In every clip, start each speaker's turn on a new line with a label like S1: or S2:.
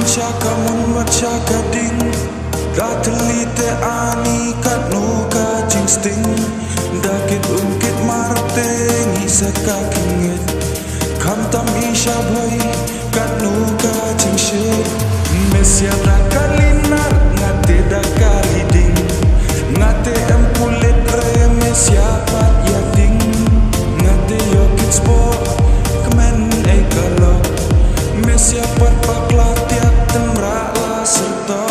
S1: chaka mun wat chaka ding Gatlite ani kat nuka jing sting Dakit ungkit marte ngisa kakingit Kam tam isha bhai kat nuka jing shit Mesya dakalinar ngate dakali ding Ngate empulit re mesya pat yating Ngate yokit sport kemen ekalok Mesya pat paklat tiap temrala serta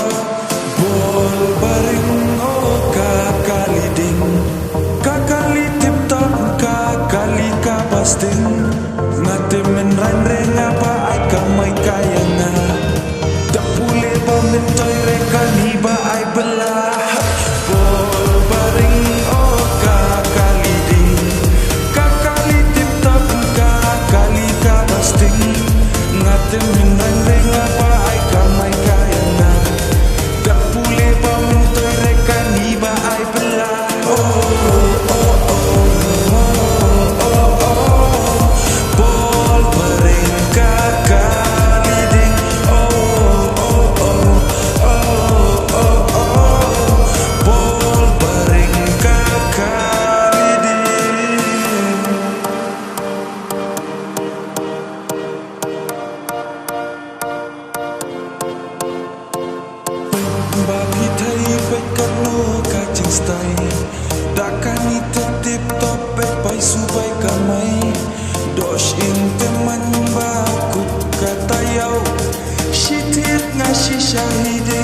S1: Bol baring oh kakali ding Kakali tip top kakali kapasting Ngate menran renga pa ay kamay kaya nga Tak pule pa mentoy rekan hiba ay belah Bol baring oh kakali ding Kakali tip top kakali kapasting Ngate menran renga pa ay kamay kaya nga Tak pule pa mentoy rekan hiba ay belah Bol baring kakali ding Bol baring kakali ding Bagi thai pekat no kacing stai Dakani tetip topet pai subai kamai Dosh in teman bakut kata yau Shitit ngasih syahide